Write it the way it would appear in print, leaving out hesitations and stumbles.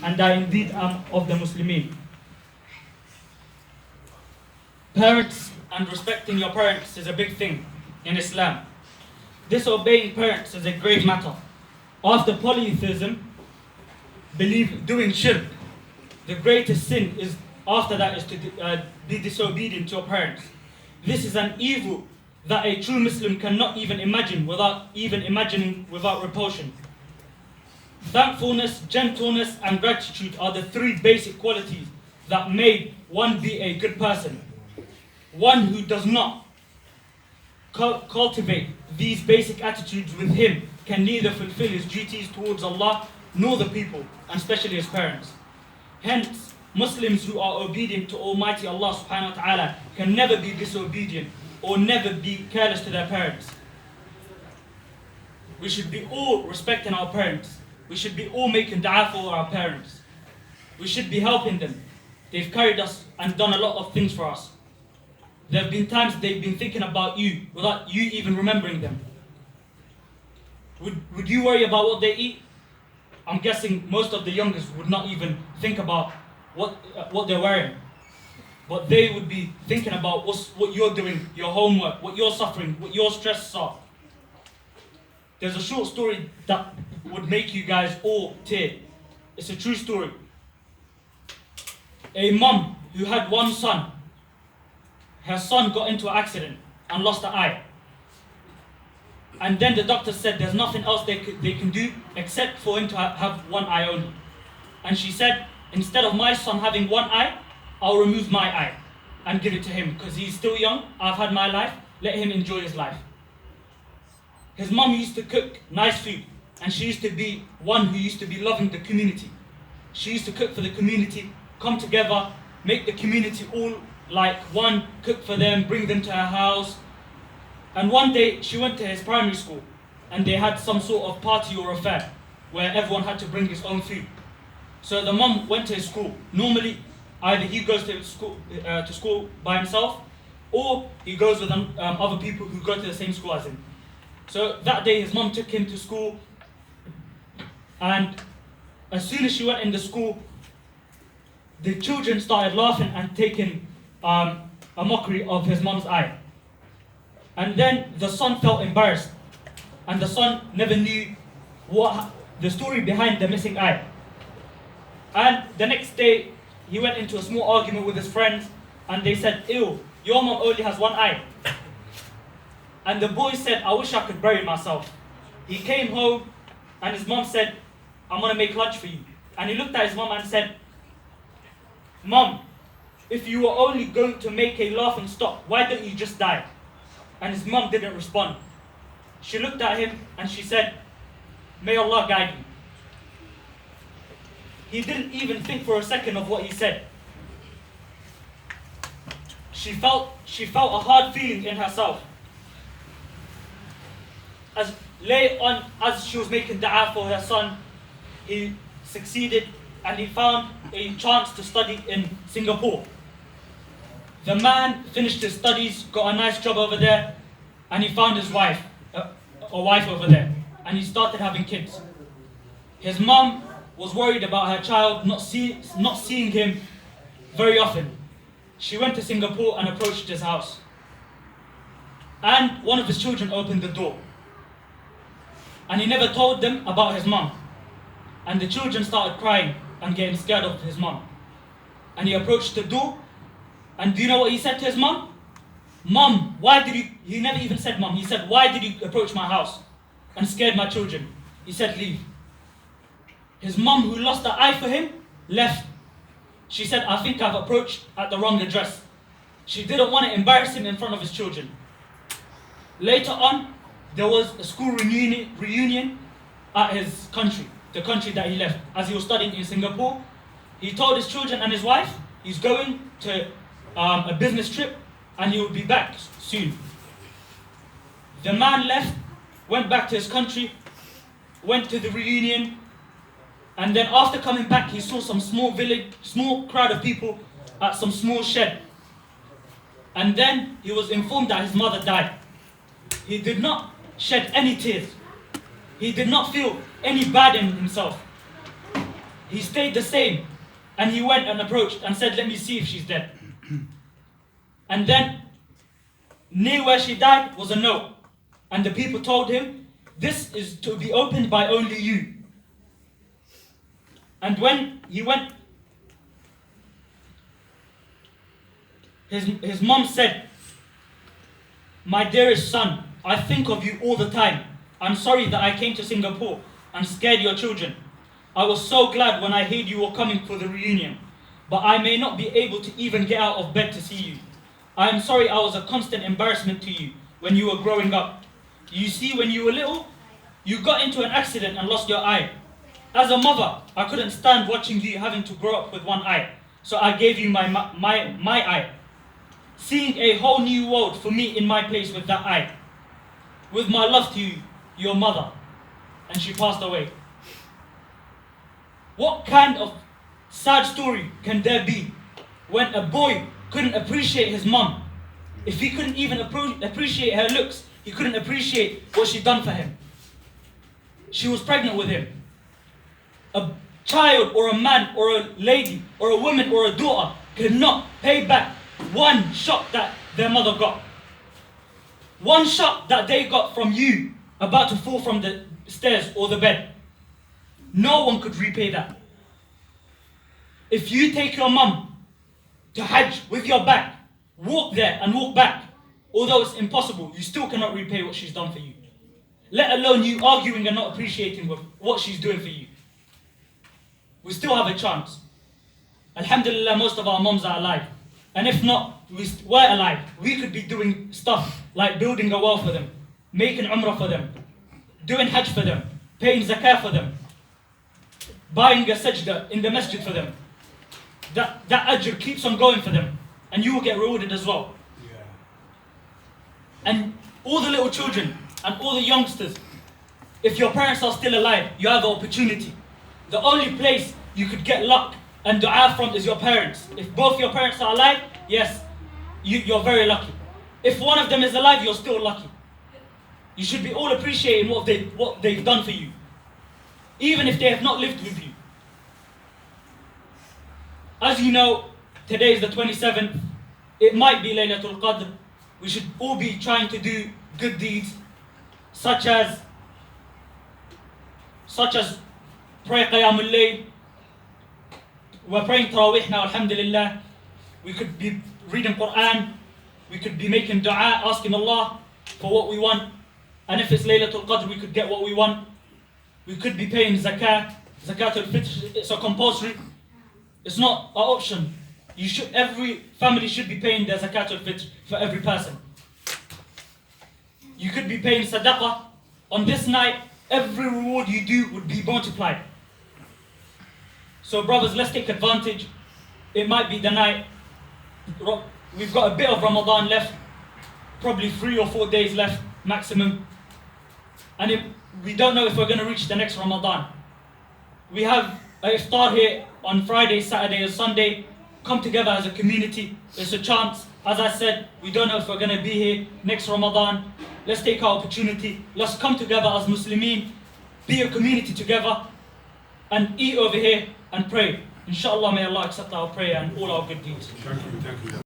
and I indeed am of the Muslimin. Parents and respecting your parents is a big thing in Islam. Disobeying parents is a grave matter. After polytheism, doing shirk, the greatest sin is after that is to be disobedient to your parents. This is an evil that a true Muslim cannot even imagine without repulsion. Thankfulness, gentleness, and gratitude are the three basic qualities that made one be a good person. One who does not cultivate these basic attitudes with him can neither fulfill his duties towards Allah nor the people, and especially his parents. Hence, Muslims who are obedient to Almighty Allah subhanahu wa ta'ala can never be disobedient or never be careless to their parents. We should be all respecting our parents. We should be all making dua for our parents. We should be helping them. They've carried us and done a lot of things for us. There have been times they've been thinking about you without you even remembering them. Would you worry about what they eat? I'm guessing most of the youngest would not even think about what they're wearing. But they would be thinking about what you're doing, your homework, what you're suffering, what your stresses are. There's a short story that would make you guys all tear. It's a true story. A mum who had one son, her son got into an accident and lost an eye. And then the doctor said there's nothing else they can do except for him to have one eye only. And she said, instead of my son having one eye, I'll remove my eye and give it to him because he's still young. I've had my life. Let him enjoy his life. His mum used to cook nice food, and she used to be one who used to be loving the community. She used to cook for the community, come together, make the community all like one, cook for them, bring them to her house. And one day she went to his primary school and they had some sort of party or affair where everyone had to bring his own food. So the mum went to his school. Normally, either he goes to school by himself or he goes with other people who go to the same school as him. So that day his mum took him to school, and as soon as she went in the school, the children started laughing and taking a mockery of his mum's eye. And then the son felt embarrassed, and the son never knew what the story behind the missing eye. And the next day, he went into a small argument with his friends, and they said, "Ew, your mom only has one eye." And the boy said, "I wish I could bury myself." He came home, and his mom said, "I'm gonna make lunch for you." And he looked at his mom and said, "Mom, if you were only going to make a laughing stock, why don't you just die?" And his mom didn't respond. She looked at him and she said, "May Allah guide you." He didn't even think for a second of what he said. She felt a hard feeling in herself. As she was making dua for her son, he succeeded and he found a chance to study in Singapore. The man finished his studies, got a nice job over there, and he found his wife over there, and he started having kids. His mom was worried about her child not seeing him very often. She went to Singapore and approached his house. And one of his children opened the door. And he never told them about his mom. And the children started crying and getting scared of his mom. And he approached the door, and do you know what he said to his mom? "Mom, why did you..." He never even said mom. He said, "Why did you approach my house and scared my children?" He said, "Leave." His mom, who lost the eye for him, left. She said, "I think I've approached at the wrong address." She didn't want to embarrass him in front of his children. Later on, there was a school reunion at his country, the country that he left. As he was studying in Singapore, he told his children and his wife he's going to a business trip and he will be back soon. The man left, went back to his country, went to the reunion, and then after coming back, he saw some small crowd of people at some small shed. And then he was informed that his mother died. He did not shed any tears. He did not feel any bad in himself. He stayed the same. And he went and approached and said, let me see if she's dead. And then, near where she died was a note. And the people told him, this is to be opened by only you. And when he went, his mom said, my dearest son, I think of you all the time. I'm sorry that I came to Singapore and scared your children. I was so glad when I heard you were coming for the reunion, but I may not be able to even get out of bed to see you. I am sorry I was a constant embarrassment to you when you were growing up. You see, when you were little, you got into an accident and lost your eye. As a mother, I couldn't stand watching you having to grow up with one eye, so I gave you my eye. Seeing a whole new world for me in my place with that eye. With my love to you, your mother. And she passed away. What kind of sad story can there be when a boy couldn't appreciate his mum? If he couldn't even appreciate her looks, he couldn't appreciate what she'd done for him. She was pregnant with him. A child or a man or a lady or a woman or a daughter could not pay back one shot that their mother got. One shot that they got from you about to fall from the stairs or the bed. No one could repay that. If you take your mum to Hajj with your back, walk there and walk back, although it's impossible, you still cannot repay what she's done for you. Let alone you arguing and not appreciating what she's doing for you. We still have a chance. Alhamdulillah, most of our mums are alive. And if not, we're alive. We could be doing stuff like building a well for them, making umrah for them, doing hajj for them, paying zakah for them, buying a sajda in the masjid for them. That ajr keeps on going for them, and you will get rewarded as well. Yeah. And all the little children and all the youngsters, if your parents are still alive, you have the opportunity. The only place you could get luck and dua from is your parents. If both your parents are alive, yes, you're very lucky. If one of them is alive, you're still lucky. You should be all appreciating what they've done for you, even if they have not lived with you. As you know, today is the 27th. It might be Laylatul Qadr. We should all be trying to do good deeds, such as pray Qiyamul Layl. We're praying Tarawih now, alhamdulillah. We could be reading Quran. We could be making dua, asking Allah for what we want. And if it's Laylatul Qadr, we could get what we want. We could be paying zakah. Zakatul Fitr, it's a compulsory. It's not an option. Every family should be paying their Zakatul Fitr for every person. You could be paying sadaqah. On this night, every reward you do would be multiplied. So brothers, let's take advantage. It might be the night. We've got a bit of Ramadan left. Probably 3 or 4 days left, maximum. And we don't know if we're going to reach the next Ramadan. We have a iftar here on Friday, Saturday or Sunday. Come together as a community. It's a chance. As I said, we don't know if we're going to be here next Ramadan. Let's take our opportunity. Let's come together as Muslimin. Be a community together. And eat over here and pray. Inshallah, may Allah accept our prayer and all our good deeds. Thank you.